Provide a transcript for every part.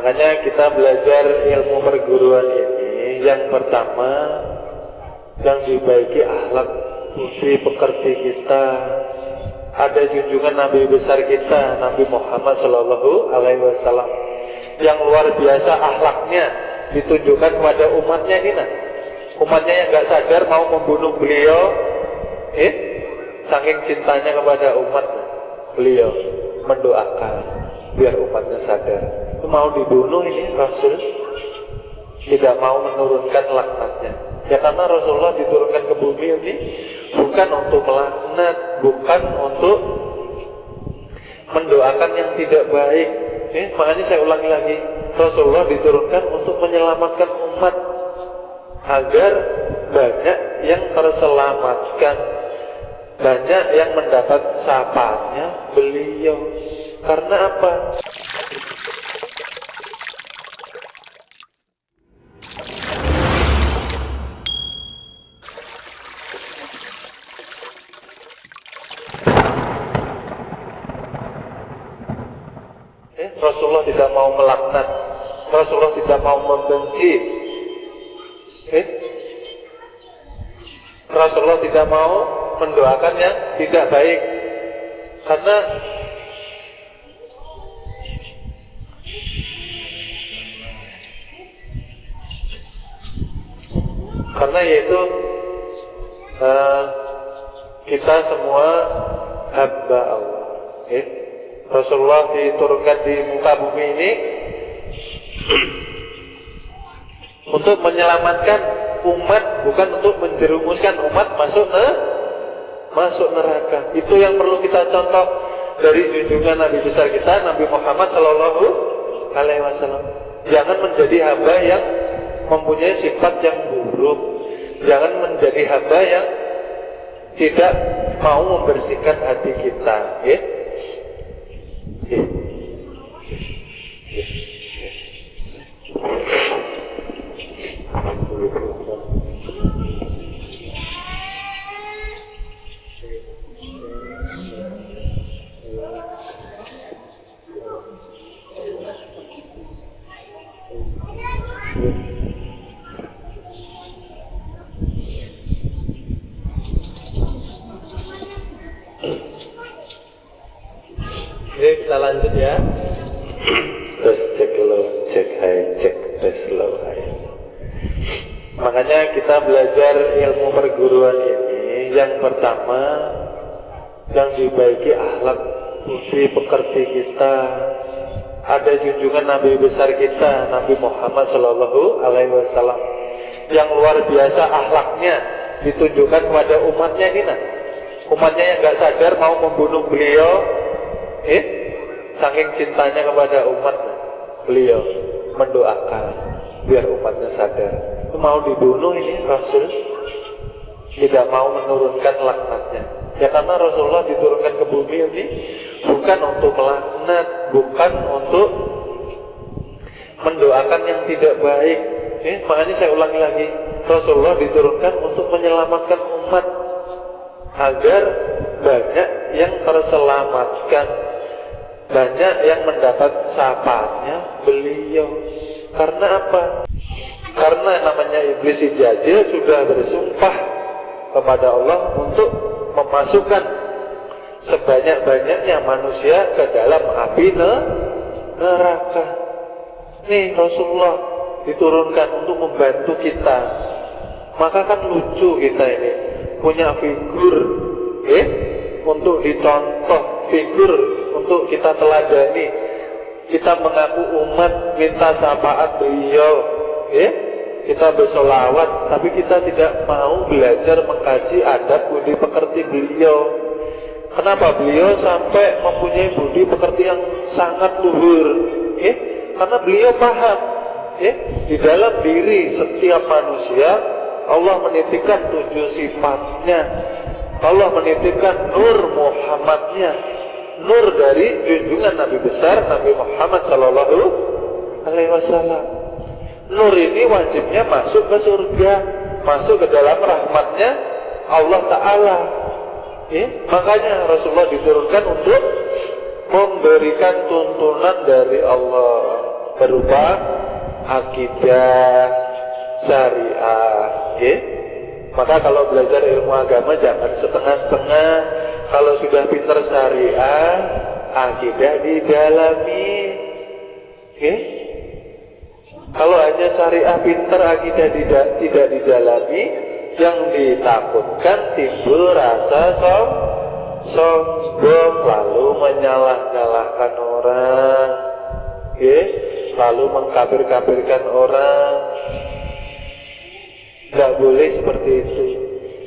Makanya kita belajar ilmu perguruan ini, yang pertama yang dibaiki akhlak budi pekerti kita. Ada junjungan Nabi besar kita, Nabi Muhammad Sallallahu Alaihi Wasallam, yang luar biasa akhlaknya ditunjukkan kepada umatnya ini. Umatnya yang nggak sadar mau membunuh beliau, saking cintanya kepada umat, beliau mendoakan biar umatnya sadar. Itu mau dibunuh ini Rasul, tidak mau menurunkan laknatnya. Ya karena Rasulullah diturunkan ke bumi ini bukan untuk melaknat, bukan untuk mendoakan yang tidak baik. Makanya saya ulangi lagi, Rasulullah diturunkan untuk menyelamatkan umat agar banyak yang terselamatkan, banyak yang mendapat syafaatnya beliau. Karena apa? Rasulullah tidak mau melaknat, Rasulullah tidak mau membenci, Rasulullah tidak mau mendoakan yang tidak baik. Karena yaitu kita semua hamba Allah. Rasulullah diturunkan di muka bumi ini untuk menyelamatkan umat, bukan untuk menjerumuskan umat masuk neraka. Itu yang perlu kita contoh dari junjungan Nabi besar kita, Nabi Muhammad Sallallahu Alaihi Wasallam. Jangan menjadi hamba yang mempunyai sifat yang buruk. Jangan menjadi hamba yang tidak mau membersihkan hati kita. Kita lanjut ya. Terus cek low, cek high, cek tes low high. Makanya kita belajar ilmu perguruan ini, yang pertama yang dibaiki akhlak budi pekerti kita. Ada junjungan Nabi besar kita, Nabi Muhammad Sallallahu Alaihi Wasallam, yang luar biasa akhlaknya ditunjukkan kepada umatnya ini. Umatnya yang nggak sadar mau membunuh beliau, saking cintanya kepada umat, beliau mendoakan biar umatnya sadar. Itu mau dibunuh ini Rasul, tidak mau menurunkan laknatnya. Ya karena Rasulullah diturunkan ke bumi ini bukan untuk melaknat, bukan untuk mendoakan yang tidak baik. Makanya saya ulangi lagi, Rasulullah diturunkan untuk menyelamatkan umat agar banyak yang terselamatkan, banyak yang mendapat syafaatnya beliau. Karena apa? Karena namanya iblis si jajil sudah bersumpah kepada Allah untuk memasukkan sebanyak-banyaknya manusia ke dalam api neraka. Nih Rasulullah diturunkan untuk membantu kita. Maka kan lucu kita ini punya figur untuk dicontoh, figur untuk kita teladani. Kita mengaku umat, minta syafaat beliau, kita bersolawat, tapi kita tidak mau belajar mengkaji adab budi pekerti beliau. Kenapa beliau sampai mempunyai budi pekerti yang sangat luhur? Karena beliau paham, di dalam diri setiap manusia Allah menitipkan 7 sifatnya. Allah menitipkan nur Muhammadnya, nur dari junjungan Nabi besar Nabi Muhammad Sallallahu Alaihi Wasallam. Nur ini wajibnya masuk ke surga, masuk ke dalam rahmatnya Allah Ta'ala. Makanya Rasulullah diturunkan untuk memberikan tuntunan dari Allah. berupa akidah syariah, okay? Maka kalau belajar ilmu agama jangan setengah-setengah. Kalau sudah pintar syariah, akidah didalami, okay? Kalau hanya syariah pintar, akidah tidak didalami, yang ditakutkan timbul rasa sombong, lalu menyalah-nyalahkan orang, okay? Lalu mengkafir-kafirkan orang. Tidak boleh seperti itu.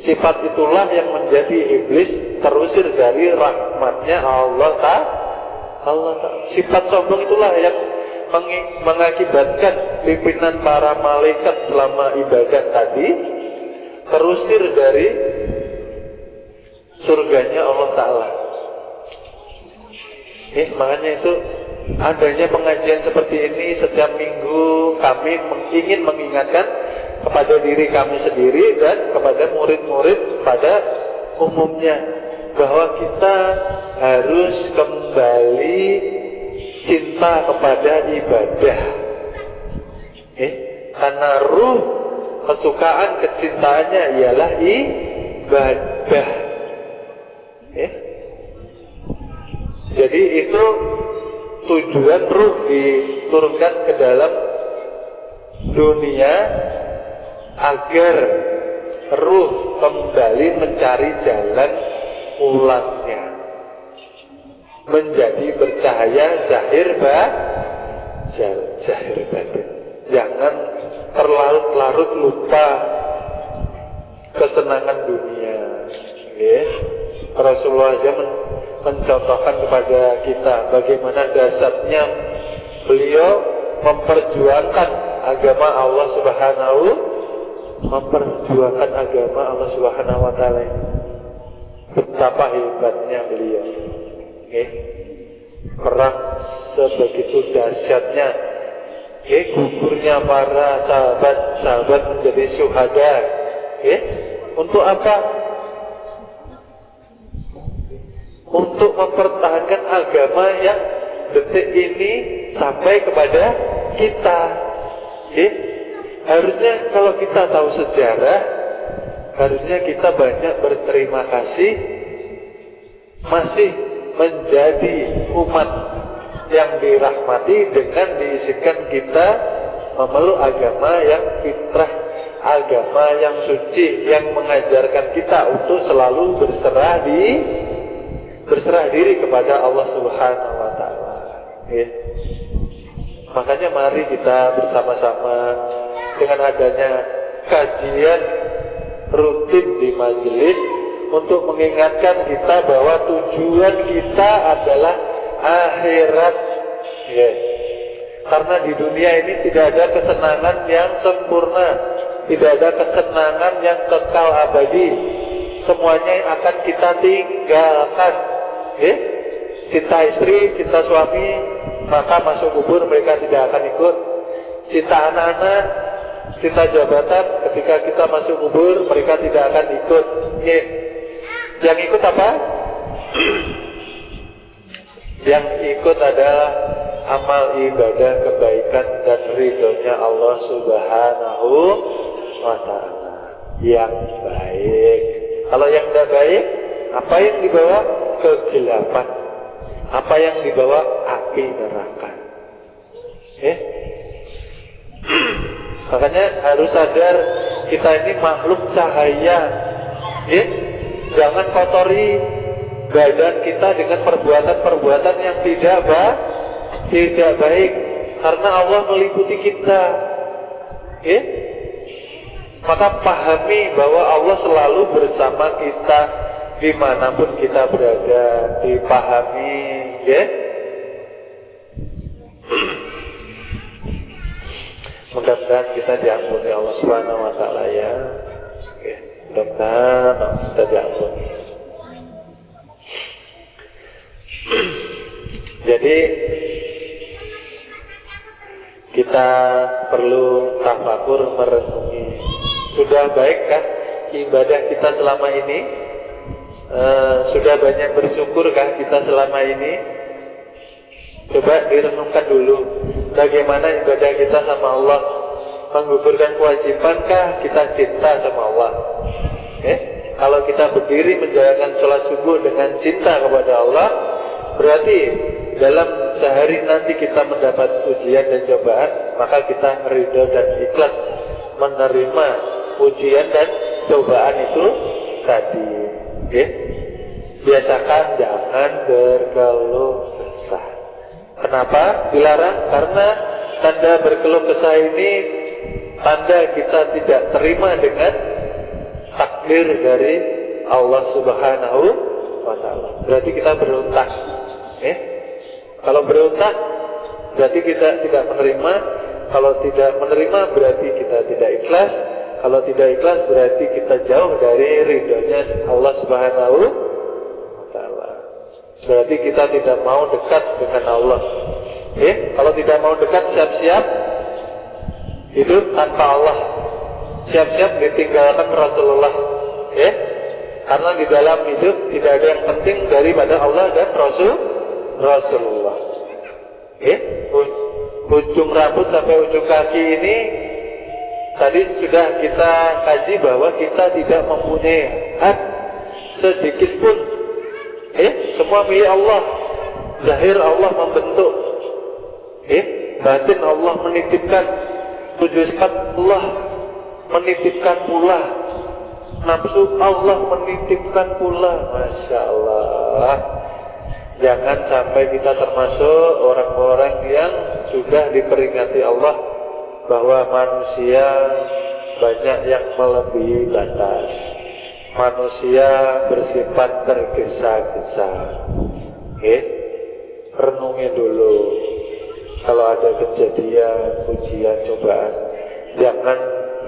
Sifat itulah yang menjadi iblis terusir dari rahmatnya Allah Ta'ala. Sifat sombong itulah yang mengakibatkan pimpinan para malaikat selama ibadah tadi terusir dari surganya Allah Ta'ala. Makanya itu adanya pengajian seperti ini setiap minggu, kami ingin mengingatkan kepada diri kami sendiri dan kepada murid-murid pada umumnya, bahwa kita harus kembali cinta kepada ibadah, karena ruh kesukaan kecintaannya ialah ibadah. Jadi itu tujuan ruh diturunkan ke dalam dunia, agar ruh kembali mencari jalan pulangnya, menjadi bercahaya zahir batin. Jangan terlarut-larut lupa kesenangan dunia. Rasulullah aja mencontohkan kepada kita bagaimana dasarnya beliau memperjuangkan agama Allah Subhanahu wa Ta'ala ini. Betapa hebatnya beliau. Perang sebegitu dahsyatnya. Gugurnya para sahabat menjadi syuhada. Untuk apa? Untuk mempertahankan agama yang detik ini sampai kepada kita. Harusnya kalau kita tahu sejarah, harusnya kita banyak berterima kasih masih menjadi umat yang dirahmati dengan diizinkan kita memeluk agama yang fitrah, agama yang suci, yang mengajarkan kita untuk selalu berserah diri kepada Allah Subhanahu wa Ta'ala. Makanya mari kita bersama-sama dengan adanya kajian rutin di majelis untuk mengingatkan kita bahwa tujuan kita adalah akhirat. Karena di dunia ini tidak ada kesenangan yang sempurna, tidak ada kesenangan yang kekal abadi. Semuanya akan kita tinggalkan. Cinta istri, cinta suami, maka masuk kubur mereka tidak akan ikut. Cinta anak-anak, cinta jabatan, ketika kita masuk kubur mereka tidak akan ikut. Yang ikut apa? Yang ikut adalah amal ibadah kebaikan dan ridhonya Allah Subhanahu wa Ta'ala yang baik. Kalau yang tidak baik, apa yang dibawa? Kegelapan. Apa yang dibawa? Api neraka. Makanya harus sadar kita ini makhluk cahaya. Jangan kotori badan kita dengan perbuatan-perbuatan yang tidak baik, karena Allah meliputi kita. Maka pahami bahwa Allah selalu bersama kita dimanapun kita berada. Dipahami, mudah-mudahan kita diampuni Allah Subhanahu wa Ta'ala ya. Mudah-mudahan kita diampuni. Jadi kita perlu tafakur, merenungi. Sudah baikkah ibadah kita selama ini? Sudah banyak bersyukurkah kita selama ini? Coba direnungkan dulu. Bagaimana ibadah kita sama Allah? Menggugurkan kewajibankah kita cinta sama Allah? Kalau kita berdiri menjalankan sholat subuh dengan cinta kepada Allah, berarti dalam sehari nanti kita mendapat ujian dan cobaan, maka kita ridho dan ikhlas menerima ujian dan cobaan itu tadi. Biasakan jangan berkeluh kesah. Kenapa dilarang? Karena tanda berkeluh kesah ini tanda kita tidak terima dengan takdir dari Allah Subhanahu wa Ta'ala. Berarti kita berontak. Kalau berontak berarti kita tidak menerima. Kalau tidak menerima berarti kita tidak ikhlas. Kalau tidak ikhlas berarti kita jauh dari ridhonya Allah Subhanahu wa Ta'ala. Berarti kita tidak mau dekat dengan Allah. Kalau tidak mau dekat, siap-siap hidup tanpa Allah, siap-siap ditinggalkan Rasulullah. Karena di dalam hidup tidak ada yang penting daripada Allah dan Rasulullah. Ujung rambut sampai ujung kaki ini tadi sudah kita kaji bahwa kita tidak mempunyai hak sedikit pun. Semua milik Allah. Zahir Allah membentuk, batin Allah menitipkan, tujuan Allah menitipkan pula, nafsu Allah menitipkan pula. Masya Allah. Jangan sampai kita termasuk orang-orang yang sudah diperingati Allah bahwa manusia banyak yang melebihi batas. Manusia bersifat tergesa-gesa. Renungi dulu. Kalau ada kejadian, ujian, cobaan, jangan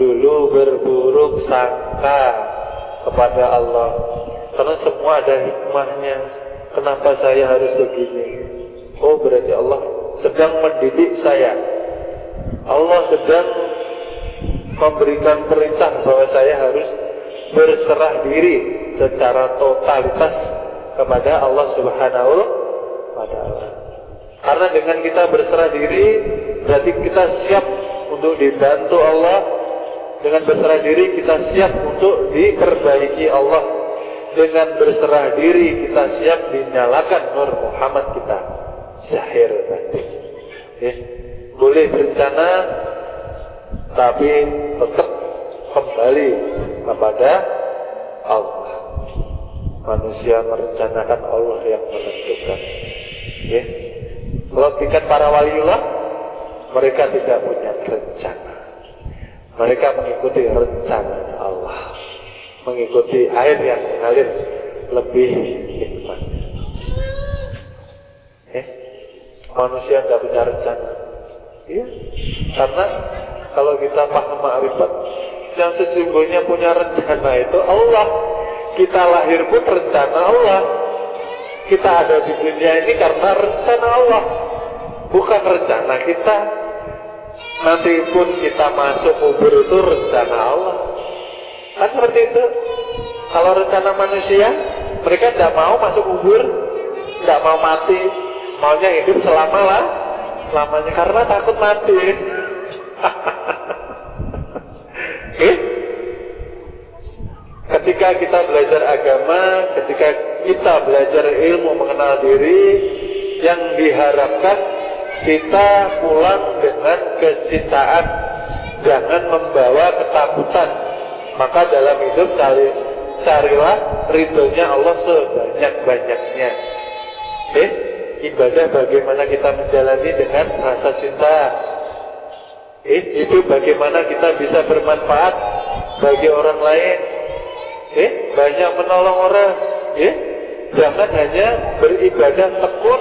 dulu berburuk sangka kepada Allah. Karena semua ada hikmahnya. Kenapa saya harus begini? Oh, berarti Allah sedang mendidik saya. Allah sedang memberikan perintah bahwa saya harus berserah diri secara totalitas kepada Allah Subhanahu wa Ta'ala. Karena dengan kita berserah diri berarti kita siap untuk dibantu Allah. Dengan berserah diri kita siap untuk diperbaiki Allah. Dengan berserah diri kita siap dinyalakan nur Muhammad kita zahir batin. Boleh berencana tapi tetap kembali kepada Allah. Manusia merencanakan, Allah yang menentukan. Kalau tingkat para waliullah, mereka tidak punya rencana. Mereka mengikuti rencana Allah, mengikuti air yang mengalir lebih hikmat. Manusia tidak punya rencana. Karena kalau kita paham ma'rifat, yang sesungguhnya punya rencana itu Allah. Kita lahir pun rencana Allah. Kita ada di dunia ini karena rencana Allah, bukan rencana kita. Nanti pun kita masuk kubur itu rencana Allah. Kan seperti itu. Kalau rencana manusia, mereka tidak mau masuk kubur, tidak mau mati, maunya hidup lamanya karena takut mati. Ketika kita belajar agama, ketika kita belajar ilmu mengenal diri, yang diharapkan kita pulang dengan kecintaan, jangan membawa ketakutan. Maka dalam hidup carilah ridhonya Allah sebanyak-banyaknya. Ibadah bagaimana kita menjalani dengan rasa cinta. Itu bagaimana kita bisa bermanfaat bagi orang lain. Banyak menolong orang. Jangan hanya beribadah tekun,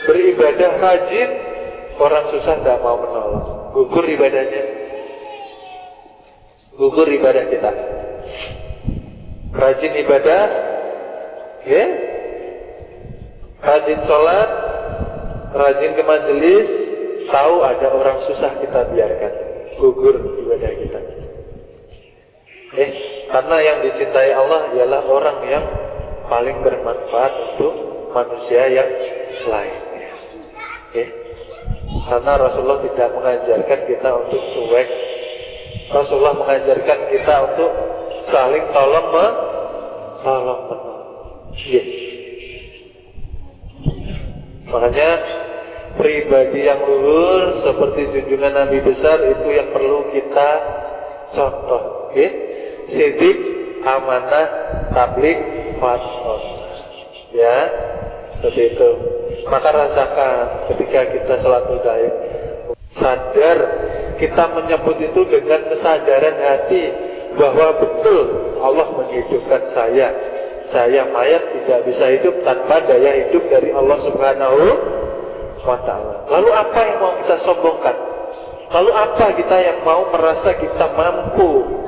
beribadah rajin, orang susah tidak mau menolong. Gugur ibadahnya, gugur ibadah kita. Rajin ibadah, rajin sholat, rajin ke majelis, tahu ada orang susah kita biarkan, gugur ibadah kita. Karena yang dicintai Allah ialah orang yang paling bermanfaat untuk manusia yang lainnya. Karena Rasulullah tidak mengajarkan kita untuk cuek. Rasulullah mengajarkan kita untuk saling tolong menolong. Yeah. Makanya pribadi yang luhur seperti junjungan Nabi besar itu yang perlu kita contoh. Yeah. Sidik, amanah, tabligh, fatwa. Ya, seperti itu. Maka rasakan ketika kita sholat gaib, sadar, kita menyebut itu dengan kesadaran hati bahwa betul Allah menghidupkan saya. Saya mayat tidak bisa hidup tanpa daya hidup dari Allah Subhanahu wa ta'ala. Lalu apa yang mau kita sombongkan? Lalu apa kita yang mau merasa kita mampu?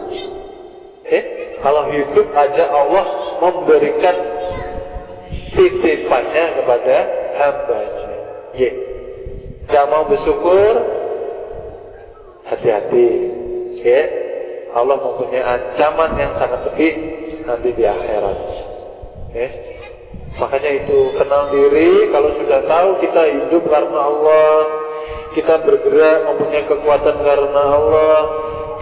Kalau hidup aja Allah memberikan titipannya kepada hambanya. Gak mau bersyukur, hati-hati. Allah mempunyai ancaman yang sangat pedih nanti di akhirat. Makanya itu, kenal diri. Kalau sudah tahu kita hidup karena Allah, kita bergerak mempunyai kekuatan karena Allah,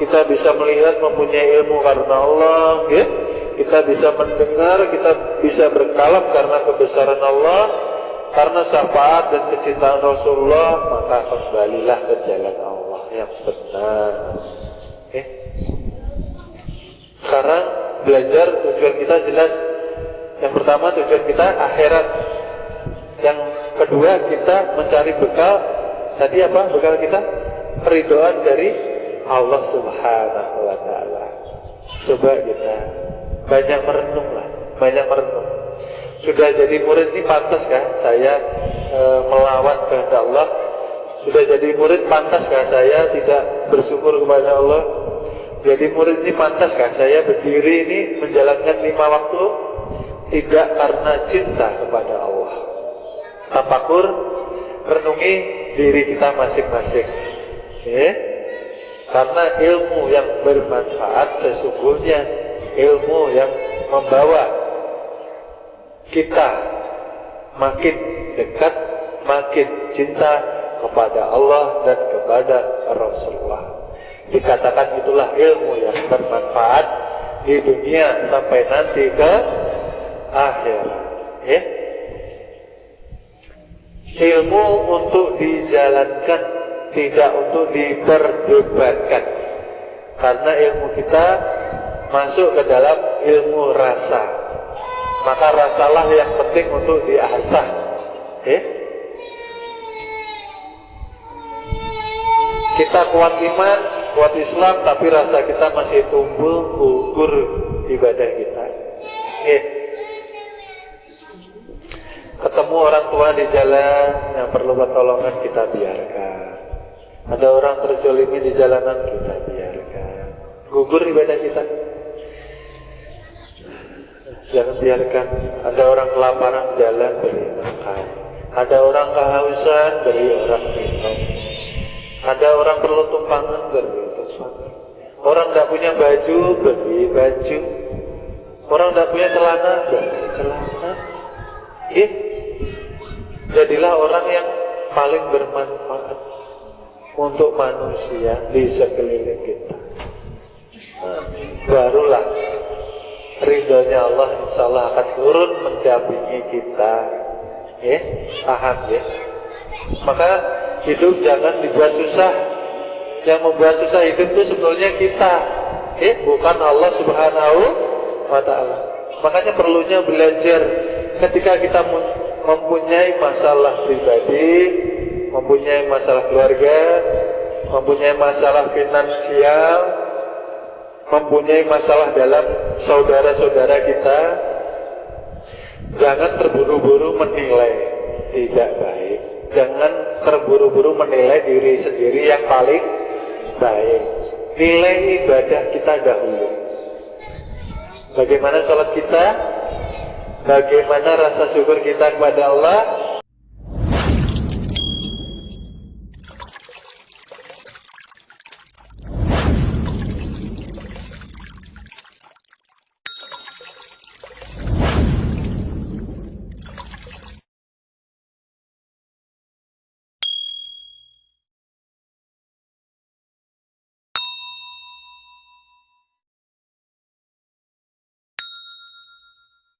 kita bisa melihat mempunyai ilmu karena Allah, kita bisa mendengar, kita bisa berkalam karena kebesaran Allah, karena syafaat dan kecintaan Rasulullah, maka kembalilah ke jalan Allah yang benar. Sekarang belajar, tujuan kita jelas. Yang pertama tujuan kita akhirat. Yang kedua kita mencari bekal. Tadi apa bekal kita? Keridhaan dari Allah Subhanahu wa ta'ala. Coba kita banyak merenung lah, banyak merenung. Sudah jadi murid ini pantas kah saya melawan kehendak Allah? Sudah jadi murid pantas kah saya tidak bersyukur kepada Allah? Jadi murid ini pantas kah saya berdiri ini menjalankan 5 waktu tidak karena cinta kepada Allah? Tafakur, renungi diri kita masing-masing. Karena ilmu yang bermanfaat sesungguhnya ilmu yang membawa kita makin dekat, makin cinta kepada Allah dan kepada Rasulullah. Dikatakan itulah ilmu yang bermanfaat di dunia sampai nanti ke akhirat. Ilmu untuk dijalankan, tidak untuk diperdebatkan. Karena ilmu kita masuk ke dalam ilmu rasa, maka rasalah yang penting untuk diasah. Kita kuat iman, kuat Islam, tapi rasa kita masih tumbuh gugur ibadah kita. Ketemu orang tua di jalan yang perlu pertolongan, kita biarkan. Ada orang terzolimi di jalanan, kita biarkan. Gugur ibadah kita, jangan biarkan. Ada orang kelaparan jalan, beri makan. Ada orang kehausan, beri orang minum. Ada orang perlu tumpangan, beri tumpangan. Orang tidak punya baju, beri baju. Orang tidak punya celana, beri celana. Jadilah orang yang paling bermanfaat untuk manusia di sekeliling kita. Barulah ridhonya Allah insya Allah akan turun mendampingi kita. Paham ya? Maka hidup jangan dibuat susah. Yang membuat susah hidup itu sebetulnya kita, bukan Allah Subhanahu wa ta'ala. Makanya perlunya belajar. Ketika kita mempunyai masalah pribadi, mempunyai masalah keluarga, mempunyai masalah finansial, mempunyai masalah dalam saudara-saudara kita, jangan terburu-buru menilai, tidak baik. Jangan terburu-buru menilai diri sendiri yang paling baik. Nilai ibadah kita dahulu. Bagaimana sholat kita? Bagaimana rasa syukur kita kepada Allah?